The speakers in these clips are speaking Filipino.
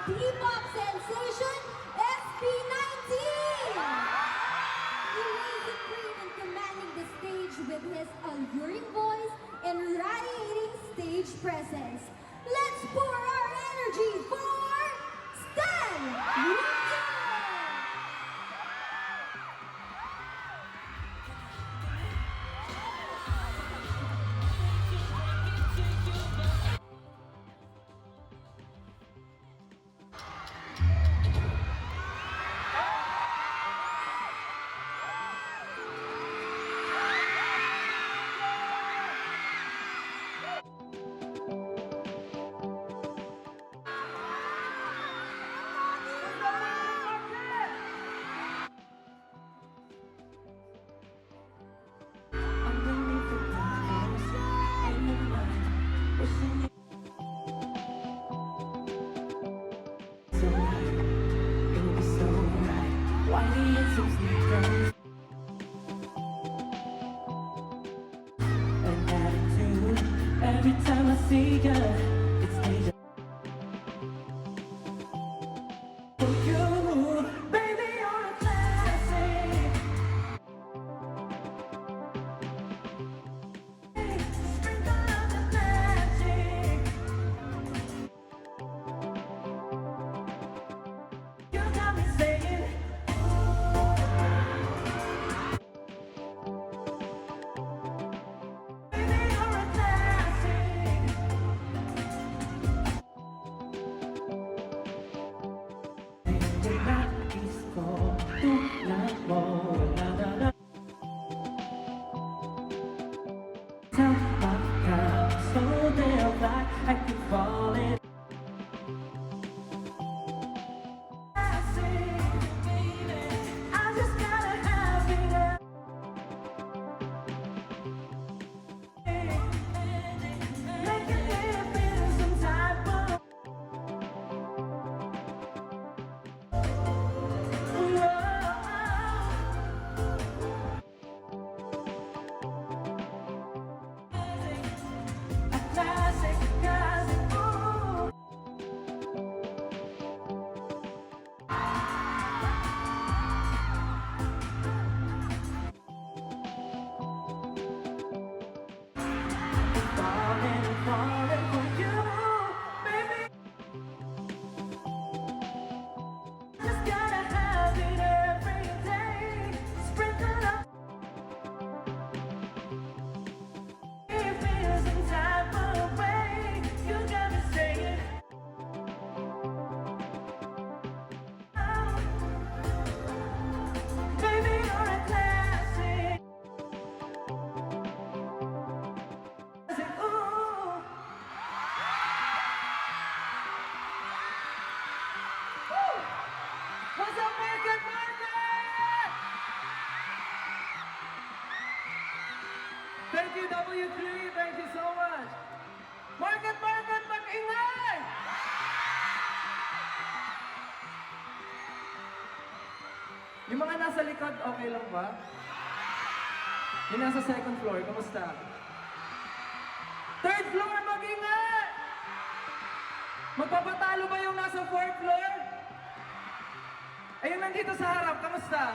P-pop sensation, SB19! He reigns supreme in commanding the stage with his alluring voice and radiating stage presence. Let's pour our energy for Stan Lucio! Underneath the darkness in the night, wishing you so right, it'll be so right. Whitey and some sneakers, an attitude. Every time I see you, it's deja for you, baby. You're a classic. Sprinkle of the magic. You got me saying, baby, you're a classic. Hindi nais ko tulad mo, wala na tama ka, so damn like I keep falling. I just gotta have it up. Make it live in some type of a classic, classic, ooh. Falling, falling for you, baby. Just gotta have it every day. Sprinkle up. It feels some type of way. You got me saying, oh, baby, you're a classic. Classic, ooh. Woo! What's up, Market Market? Thank you, W3. Thank you so much. Market Market, mag-ingay! Yung mga nasa likod, okay lang ba? Yung nasa second floor, kamusta? Third floor, mag-ingay! Magpapatalo ba yung nasa fourth floor? Ayun nandito sa harap, kamusta?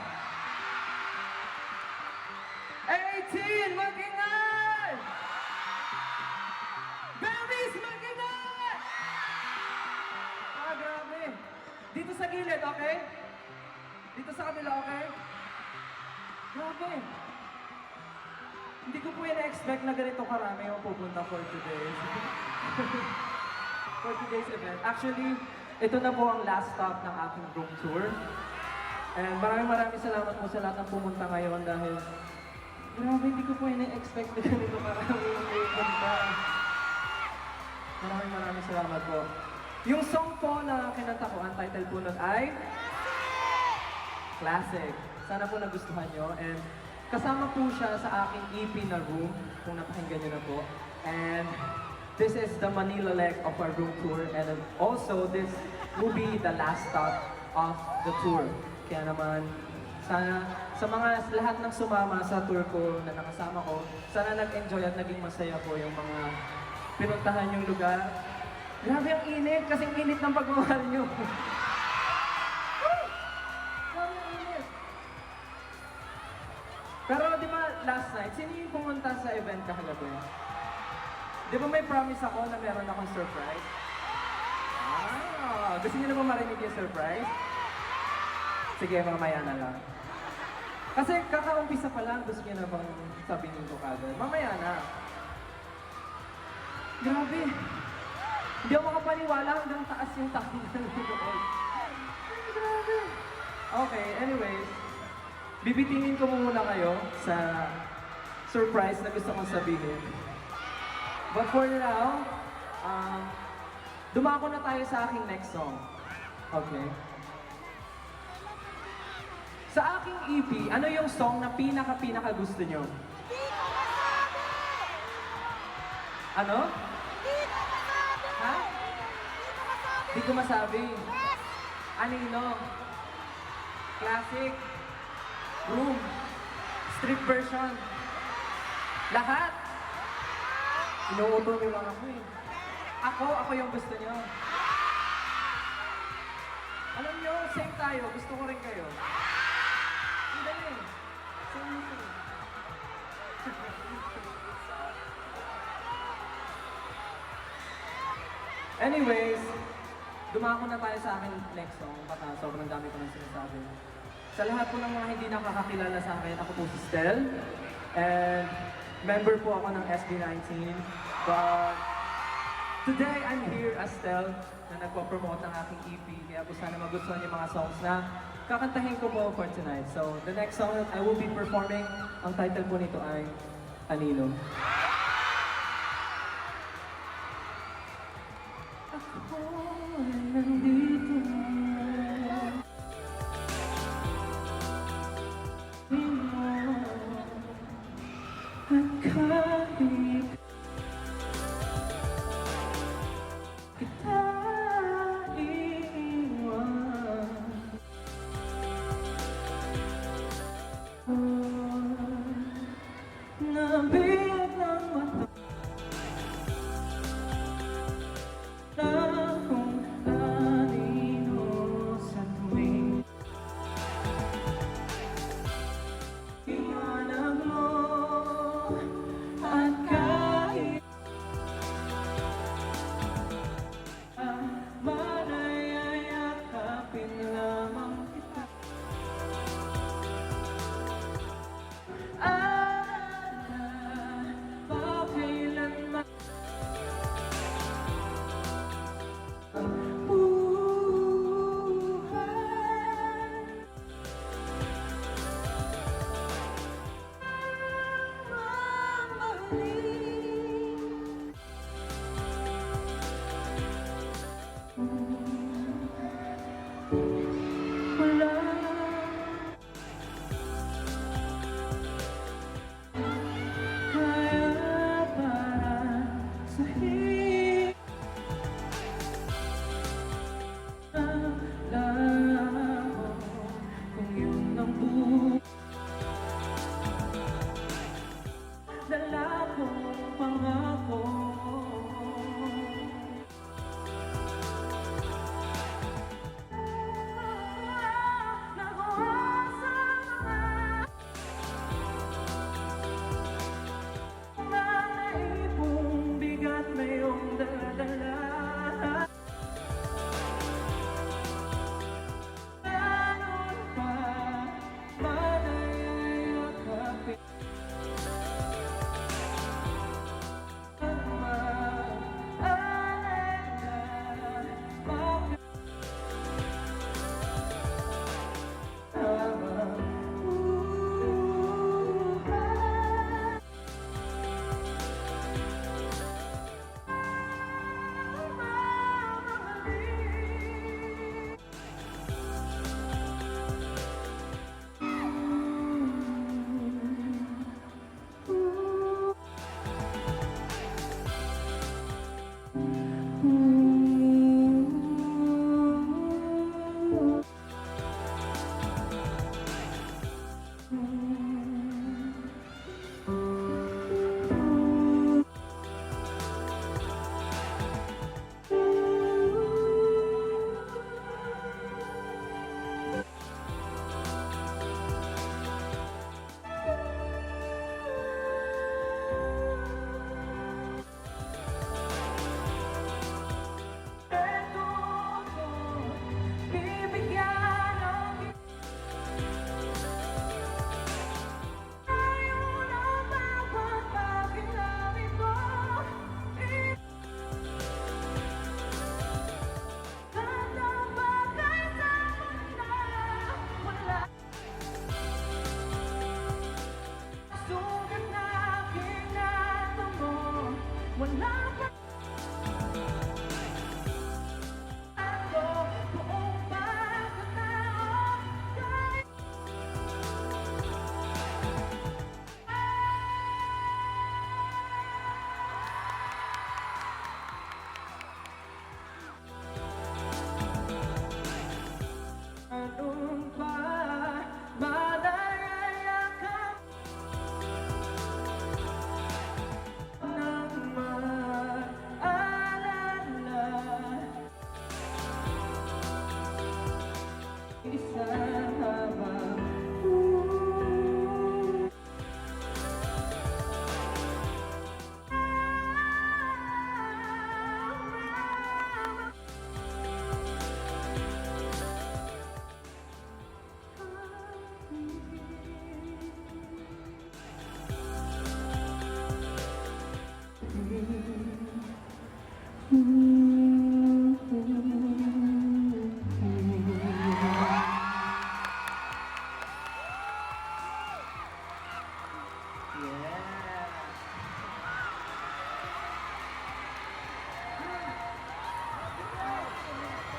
18, mag-ingay! Babies, mag-ingay! Ah, grabe. Dito sa gilid, okay? Dito sa kabila, okay? Grabe. Hindi ko po expect na ganito karami yung pupunta for today. For today's event. Actually, ito na po ang last stop ng aking room tour. And maraming salamat po sa lahat ng pumunta ngayon dahil grabe, hindi ko po expect na ganito karami yung pupunta. Maraming salamat po. Yung song po na kinanta ko, ang title po nun ay Classic. Sana po nagustuhan nyo. And kasama po siya sa aking EP na Room, kung napakinggan nyo na po. And this is the Manila leg of our room tour. And also, this will be the last stop of the tour. Kaya naman, sana sa mga lahat ng sumama sa tour ko na nakasama ko, sana nag-enjoy at naging masaya po yung mga pinuntahan yung lugar. Grabe ang init, kasing init ng pagmamahal nyo. Grabe ang init. Pero di ba last night, sino yung pumunta sa event kahagabi? Di ba may promise ako na meron akong surprise? Ah, gusto niyo na ba marinig yung surprise? Sige, mamaya na lang. Kasi kakaumpisa pa lang, gusto niyo na bang sabihin ko kagad? Mamaya na. Grabe. Hindi ako makapaniwala hanggang taas yung tabi ng doon. Grabe. Okay, anyways. Bibitingin ko muna kayo sa surprise na gusto kong sabihin. But for now, dumako na tayo sa aking next song. Okay? Sa aking EP, ano yung song na pinaka gusto nyo? Ano? Ha? Di ko masabi. Anino? Classic? Room? Strip version? Lahat? Inuuto nyo lang ako eh. Ako yung gusto nyo. Alam nyo, same tayo. Gusto ko rin kayo. Ang dali. Same. Anyways, dumako na tayo sa akin next song. Baka sobrang dami ko nang sinasabi. Sa lahat po ng mga hindi nakakakilala sa akin, ako po si Stel. And member po ako ng SB19. But today, I'm here as Stel na nagpo-promote ng aking EP. Kaya po sana magustuhan yung mga songs na kakantahin ko po for tonight. So, the next song that I will be performing, ang title po nito ay Anino. Ako ay nandito. At kahit kita iiwan, nabiyag ng mata na kung anino.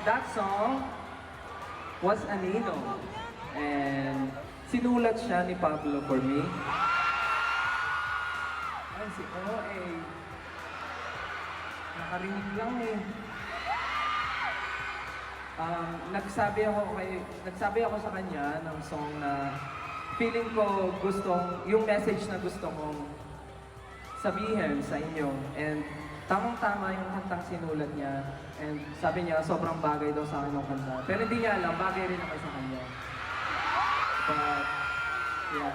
that song was Anino. And sinulat siya ni Pablo for me. Ay, si OA. Nakarinig lang eh. Nagsabi ako sa kanya ng song na feeling ko yung message na gusto kong sabihin sa inyo. And tamang-tama yung kantang sinulat niya. And sabi niya, sobrang bagay daw sa akin yung kanta. Pero hindi niya alam, bagay rin naman sa kanya. But, yeah.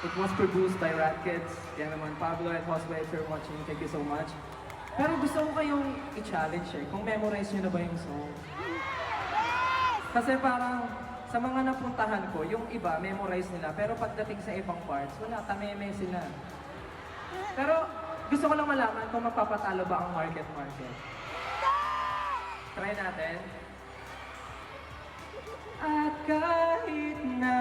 It was produced by Rat Kids. Kaya naman, Pablo and Josue, if you're watching, thank you so much. Pero gusto ko kayong i-challenge eh, kung memorize nyo na ba yung song. Kasi parang, sa mga napuntahan ko, yung iba, memorize nila. Pero pagdating sa ibang parts, wala, tameme sila. Pero, gusto ko lang malaman kung mapapatalo ba ang market. Try natin. At kahit na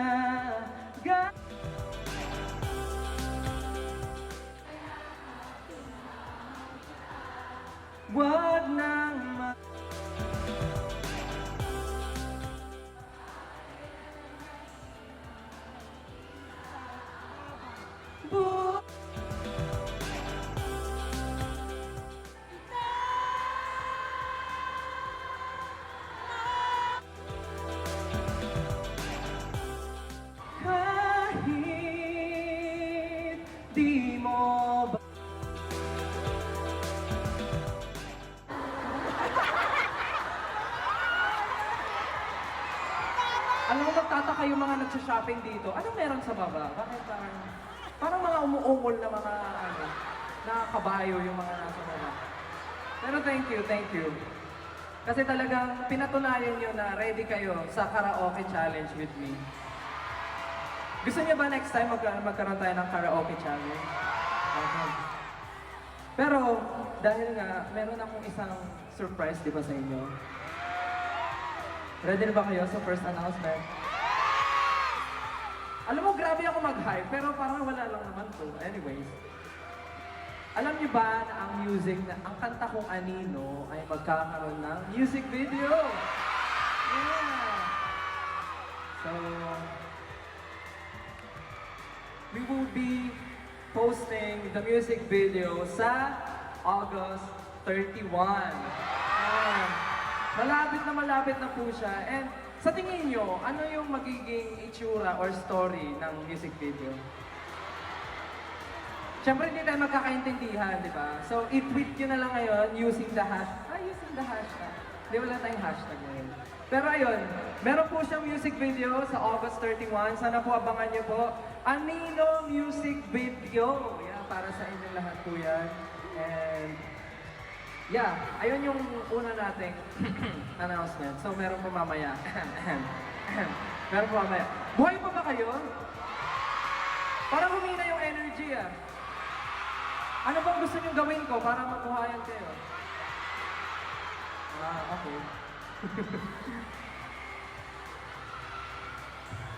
wag nang kahit di mo ba alam mo, magtataka yung mga nagsha-shopping dito. Anong meron sa baba? Bakit parang mga umuungol na mga na kabayo yung mga nasa baba. Pero thank you. Kasi talagang pinatunayan nyo na ready kayo sa karaoke challenge with me. Gusto niyo ba next time magkaroon tayo ng karaoke challenge? Okay. Pero dahil nga, meron akong isang surprise, di ba, sa inyo? Ready na ba kayo sa first announcement? Alam mo, grabe ako mag-hype, pero parang wala lang naman to. Anyways. Alam niyo ba na ang ang kanta kong Anino ay magkakaroon ng music video? Yeah! So, we will be posting the music video sa August 31. Malapit na po siya. And sa tingin nyo, ano yung magiging itsura or story ng music video? Siyempre, hindi tayo magkakaintindihan, di ba? So, i-tweet nyo na lang ngayon using the hashtag. Hindi, wala tayong hashtag ngayon. Pero ayun, meron po siyang music video sa August 31. Sana po abangan nyo po. Anino music video. Yeah, para sa inyo lahat po yan. And yeah, ayun yung una nating announcement. So, meron po mamaya. Meron po mamaya. Buhay pa ba kayo? Parang humina yung energy ah. Ano bang gusto niyong gawin ko para mabuhayan kayo? Okay.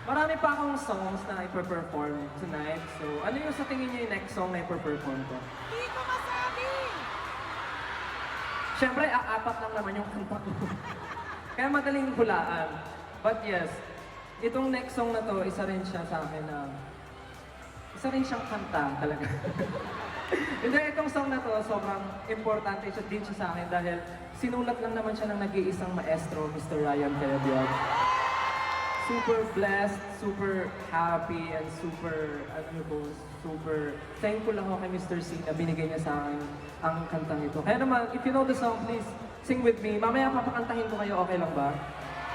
Marami pa akong songs na iperperform tonight. So, ano yung sa tingin niyo yung next song na iperperform ko? Hindi ko masabi! Siyempre, aapat lang naman yung kanta ko. Kaya madaling hulaan. But yes, itong next song na to, isa rin siya sa akin na isa rin siyang kanta talaga. Hindi, itong song na to, sobrang importante din siya sa akin dahil sinulat lang naman siya ng nag-iisang maestro, Mr. Ryan Carabiag. Super blessed, super happy, and super thankful ako kay Mr. C na binigay niya sa akin ang kantang ito. Kaya naman, if you know the song, please sing with me. Mamaya papakantahin ko kayo, okay lang ba?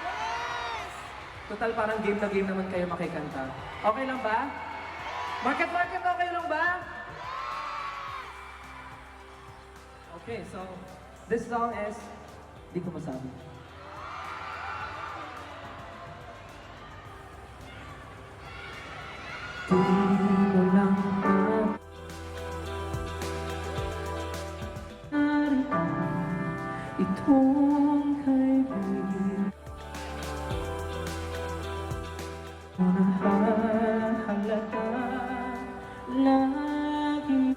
Yes! Total, parang game na game naman kayo makikanta. Okay lang ba? Market, okay lang ba? Okay, so this song is Di Ko Masabi. Di mo lang itong kaibigan mo nahahalaga lagi.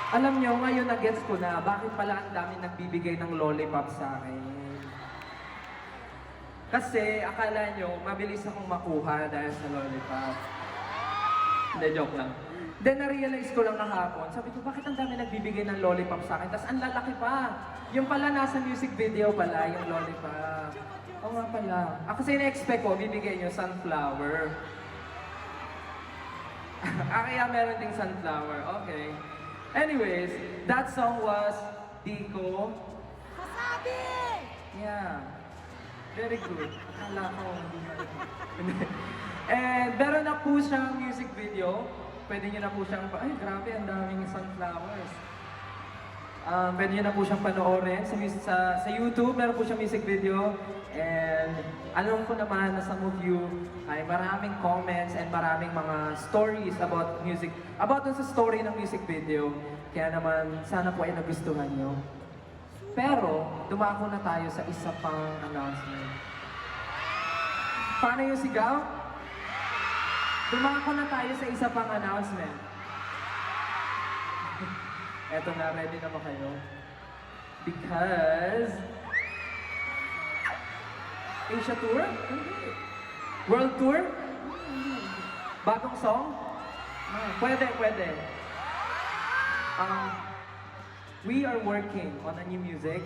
Alam nyo, ngayon na-gets ko na bakit pala ang dami nagbibigay ng lollipop sa akin. Kasi akala nyo, mabilis akong makuha dahil sa lollipop. Hindi, joke lang. Then na-realize ko lang kahapon, sabi ko, bakit ang dami nagbibigay ng lollipop sa akin? Tapos ang lalaki pa. Yung pala nasa music video pala, yung lollipop. Oo nga pala. Kasi na-expect ko, bibigay nyo sunflower. Kaya meron ding sunflower. Okay. Anyways, that song was Dico. Masabi! Yeah. Very good. Akala ko hindi na. And meron na po siyang music video. Pwede nyo na po siyang, ay grabe, ang daming sunflowers. Pwede nyo na po siyang panoorin sa YouTube. Meron po siyang music video. And alam ko naman na some of you ay maraming comments and maraming mga stories about music, about dun sa story ng music video. Kaya naman, sana po ay nagustuhan nyo. Pero, dumako na tayo sa isa pang announcement. Paano yung sigaw? Dumako na tayo sa isa pang announcement. Eto na, ready na ba kayo? Because... Asia Tour? Hindi. World Tour? Bagong song? Pwede, pwede. We are working on a new music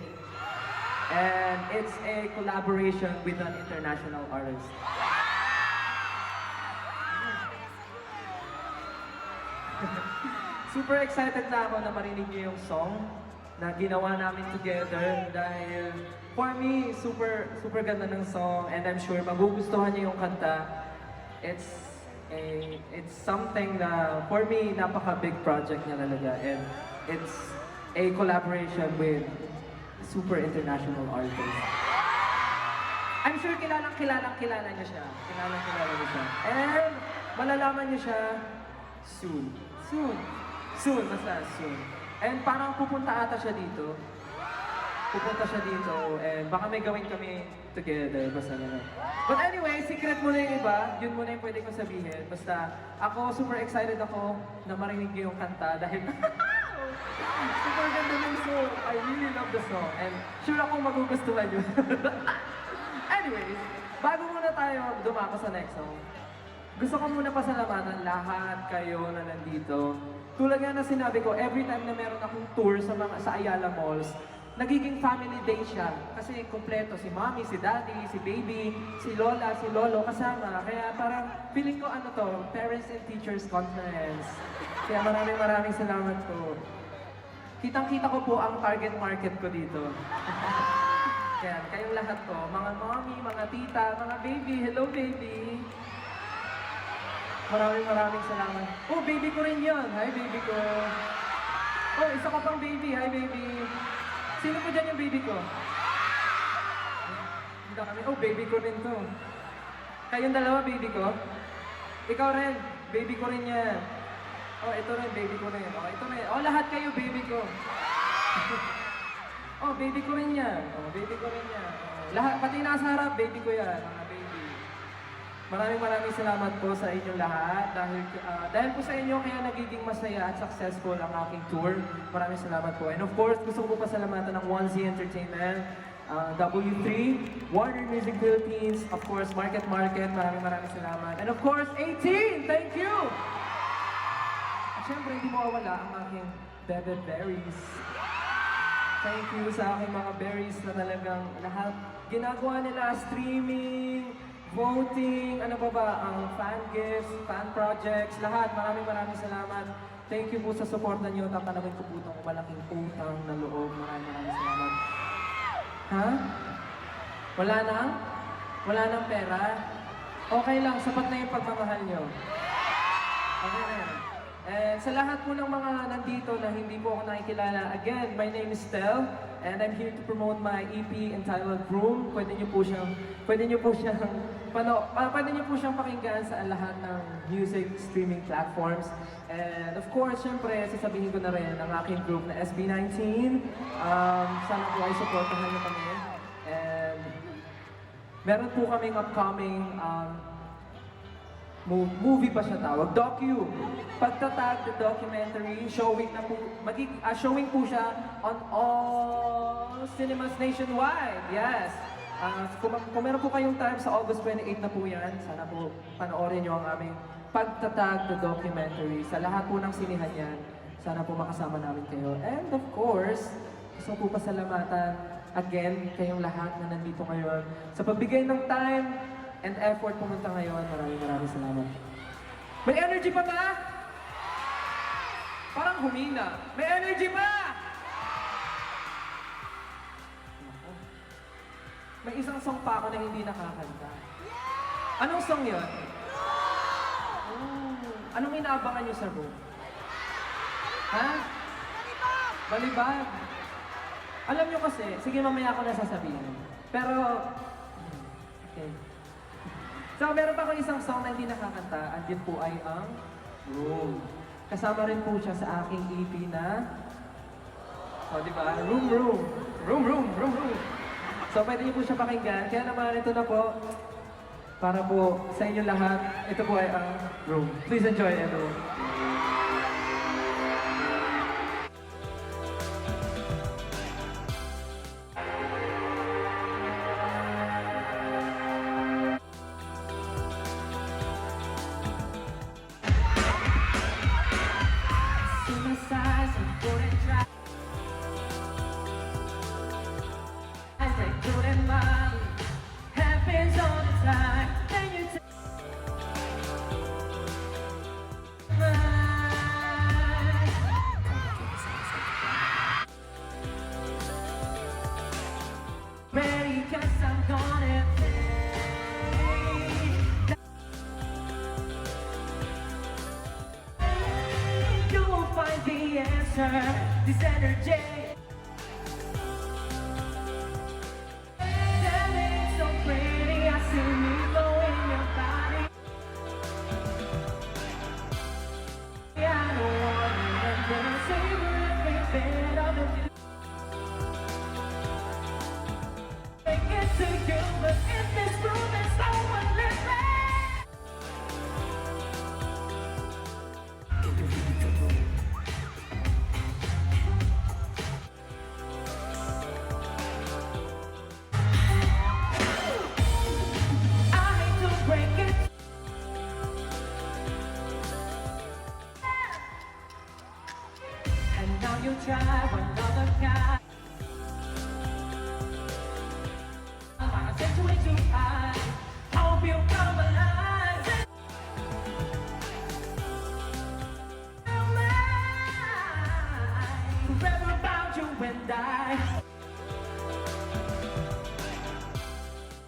and it's a collaboration with an international artist. Super excited na ako na marinig niyo yung song na ginawa namin together dahil for me, super ganda ng song and I'm sure magugustuhan niyo yung kanta. It's something na for me, napaka-big project niya talaga and it's a collaboration with super international artist. I'm sure kilalang kilala niyo siya. Kilala niyo siya. And malalaman niyo siya soon. Soon, basta soon. And parang pupunta ata siya dito. And baka may gawin kami together, basta na. But anyway, secret muna yung iba. Yun muna yung pwede kong sabihin. Basta ako, super excited ako na marinig niyo yung kanta dahil super ganda ng song. I really love the song. And sure ako magugustuhan yun. Anyways, bago muna tayo dumako sa next song, gusto ko muna pasalamatan lahat kayo na nandito. Tulad nga na sinabi ko, every time na meron akong tour sa Ayala Malls, nagiging family day siya. Kasi kumpleto si mommy, si daddy, si baby, si lola, si lolo kasama. Kaya parang feeling ko ano to, Parents and Teachers Conference. Kaya maraming salamat po. Kitang-kita ko po ang target market ko dito. Kaya kayong lahat po, mga mommy, mga tita, mga baby, hello baby. Maraming salamat. Oh, baby ko rin yun. Hi, baby ko. Oh, isa ka pang baby. Hi, baby. Sino po dyan yung baby ko? Hindi kami. Oh, baby ko rin to. Kayong dalawa, baby ko? Ikaw rin. Baby ko rin yan. Oh, ito rin, baby ko rin. Oh, ito rin. Oh, lahat kayo, baby ko. Oh, baby ko rin yan. Oh, baby ko rin yan. Oh, lahat, pati nasa harap, baby ko yan. Mga baby. Maraming salamat po sa inyong lahat. Dahil po sa inyo, kaya nagiging masaya at successful ang aking tour. Maraming salamat po. And of course, gusto ko po pasalamatan ng 1Z Entertainment, W3, Warner Music Philippines, of course, Market. Maraming salamat. And of course, 18! Thank you! At syempre, hindi mawawala ang aking Bebe Berries. Thank you sa aking mga berries na talagang lahat ginagawa nila, streaming, voting, ano ba, ang fan gifts, fan projects, lahat. Maraming salamat. Thank you po sa suporta niyo. Tatanawin ko po itong malaking utang na loob. Maraming salamat. Ha? Wala na? Wala nang pera? Okay lang, sapat na yung pagmamahal niyo. Okay na yan. And sa lahat po ng mga nandito na hindi po ako nakikilala, again, my name is Tel, and I'm here to promote my EP entitled Room. Pwede niyo po siyang pakinggan sa lahat ng music streaming platforms. And of course, syempre, sasabihin ko na rin ang aking group na SB19. Sana po ay supportahan niyo kami. And meron po kaming upcoming movie pa siya tawag, docu. Pagtatag the documentary, showing na po, showing po siya on all cinemas nationwide. Yes. Kung meron po kayong time sa August 28 na po yan, sana po panoorin nyo ang aming Pagtatag the documentary. Sa lahat po ng sinihan yan, sana po makasama namin kayo. And of course, gusto po pasalamatan again kayong lahat na nandito ngayon sa pagbigay ng time and effort pumunta ngayon. Maraming salamat. May energy pa ba? Parang humina. May energy pa! Naku. May isang song pa ako na hindi nakakanta. Anong song yun? Anong inaabangan niyo sa room? Ha? Balibag! Alam niyo kasi, sige mamaya ako na sasabihin. Pero, okay. So, meron pa ako isang song na hindi nakakanta. Andyan po ay ang Room. Kasama rin po siya sa aking EP na, di ba? Room. So, pwede niyo po siya pakinggan. Kaya naman, ito na po, para po sa inyo lahat, ito po ay ang Room. Please enjoy it, Room. Happens all the time, then you take ready, 'cause I'm gonna you will find the answer. This energy that is so pretty. I see me glow in your body. Yeah, I don't want it, and then savor every bit of it. Make it to you, but in this room there's no one living. I hate to break it. And now you try another guy. I said you way too high. Hope you come alive. Forever about you and I.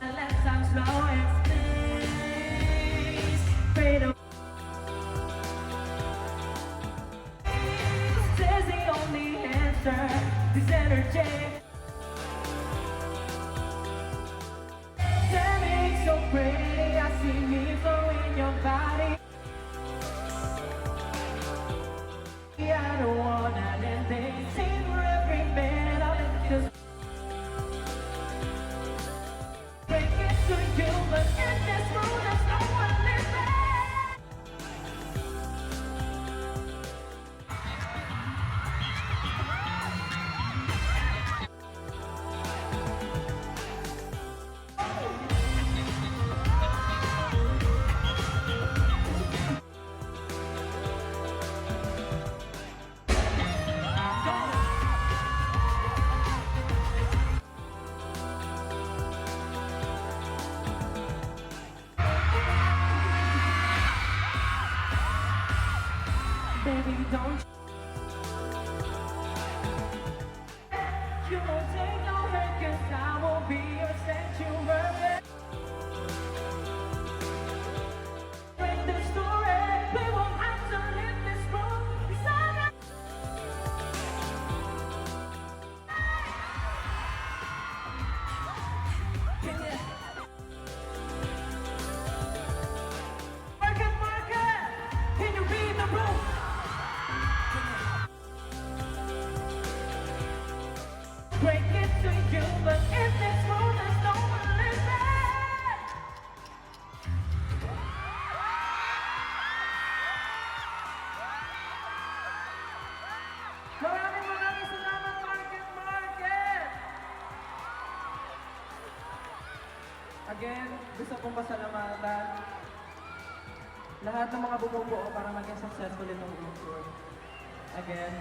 Unless I'm slow and space. Fade away. Says the only answer is energy. Standing so pretty, I see me flow in your body. Yeah, I don't want anything. Savor every minute of it. Just break it to you, but in this room there's no one living. Baby, don't you won't take no hurt, 'cause I will be your sanctuary. Break the story, we won't have to leave this room. Beside Market, can you read the room? Break it to you, but in this room there's no one living. Again, gusto kong pasalamatan lahat ng mga bumubuo para maging successful itong room tour. Again,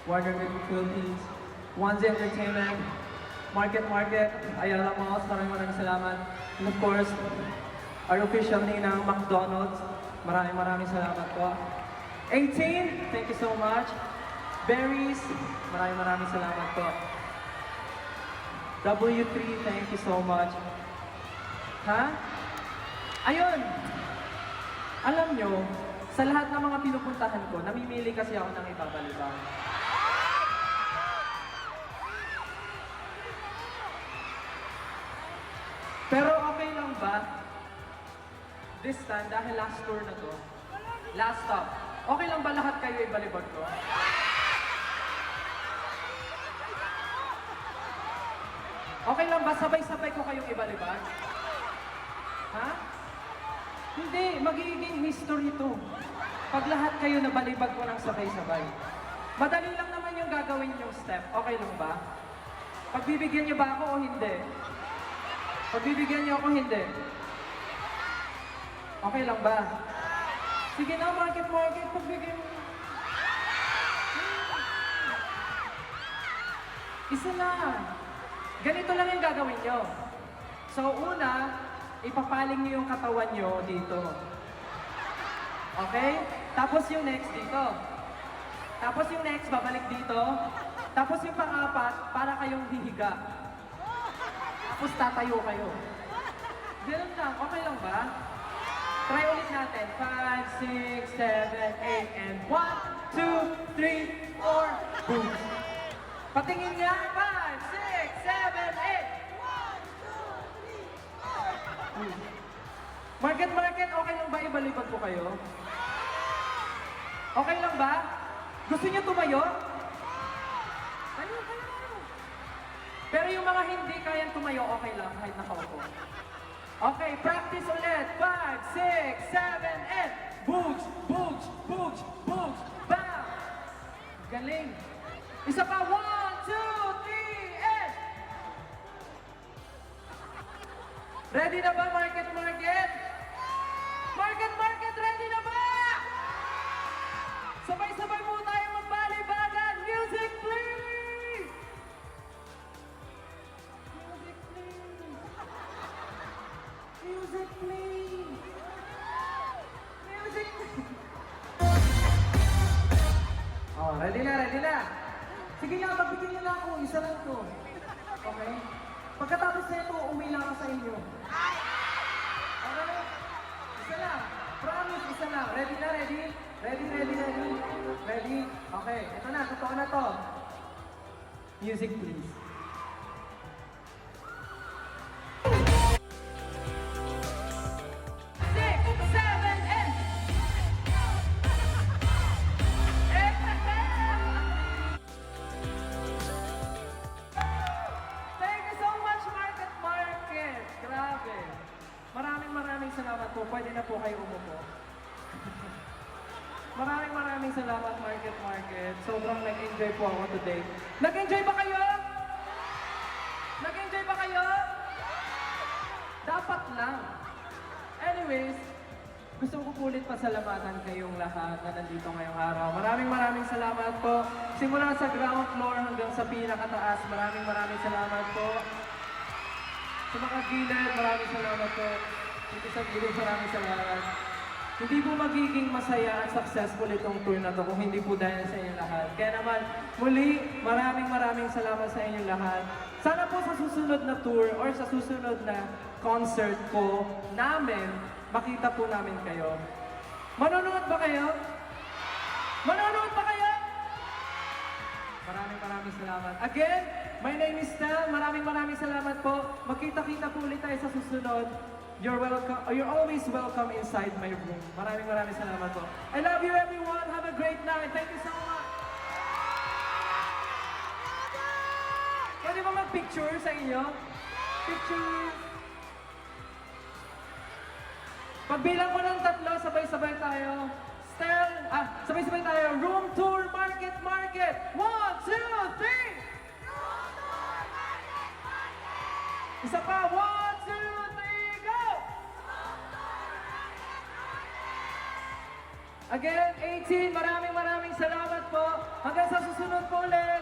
Warner Music Philippines, One's Entertainment, Market, Ayala Malls, maraming salamat. And of course, our official ninang McDonald's, maraming salamat po. 18, thank you so much. Berries, maraming salamat po. W3, thank you so much. Ha? Ayun! Alam nyo, sa lahat ng mga pinupuntahan ko, namimili kasi ako ng ibabalibang. Pero okay lang ba? This time, dahil last tour na to, last stop, okay lang ba lahat kayo ibalibag ko? Okay lang ba sabay-sabay ko kayong ibalibag? Ha? Hindi, magiging history to. Pag lahat kayo nabalibag ko ng sabay-sabay. Madali lang naman yung gagawin yung step. Okay lang ba? Pagbibigyan niyo ba ako o hindi? Pagbibigyan niyo ako hindi? Okay lang ba? Sige na, market, pagbigyan mo. Isa lang. Ganito lang yung gagawin nyo. So una, ipapaling nyo yung katawan nyo dito. Okay? Tapos yung next dito. Tapos yung next, babalik dito. Tapos yung pang-apat, para kayong hihiga. Tapos tatayo kayo. Ganun lang. Okay lang ba? Try ulit natin. 5, 6, 7, 8, and 1, 2, 3, 4, boom. Patingin nga. 5, 6, 7, 8. Market, okay lang ba ibalibag ko kayo? Okay lang ba? Gusto niyo tumayo? Tayo. Pero yung mga hindi kayang tumayo, okay lang kahit nakaupo. Okay, practice ulit. 5, 6, 7, 8. Boogs. Bam! Galing. Isa pa. 1, 2, 3, and... Ready na ba, market? Market, ready na ba? Sabay-sabay po tayo magbalibagan. Music, please! Music, please! Oh, ready na. Sige nga, pagbigyan niyo na ako. Isa lang to. Okay? Pagkatapos na ito, uwi lang ako sa inyo. Okay? Isa lang. Promise, isa lang. Ready na, ready? Ready? Okay, ito na. Totoo na to. Music, please. Maraming salamat po. Pwede na po kayo umupo. Maraming salamat, Market. Sobrang nag-enjoy po ako today. Nag-enjoy ba kayo? Dapat lang. Anyways, gusto ko ulit pasalamatan kayong lahat na nandito ngayong araw. Maraming salamat po. Simula sa ground floor hanggang sa pinakataas, maraming salamat po. Sa mga gilid, maraming salamat po. Dito sa gilid, maraming salamat. Hindi po magiging masaya at successful itong tour na to kung hindi po dahil sa inyong lahat. Kaya naman, muli, maraming salamat sa inyong lahat. Sana po sa susunod na tour or sa susunod na concert ko namin, makita po namin kayo. Manonood ba kayo? Maraming salamat. Again, my name is Stel. Maraming salamat po. Magkita-kita po ulit tayo sa susunod. You're welcome. You're always welcome inside my room. Maraming salamat po. I love you everyone. Have a great night. Thank you so much. Pwede ba mag-picture sa inyo? Picture. Pagbilang ko ng 3, sabay-sabay tayo. Sabay-sabay tayo. Room tour, market. 1, 2, 3! Isa pa. 1, 2, 3! Again, 18, maraming salamat po. Hanggang sa susunod po ulit.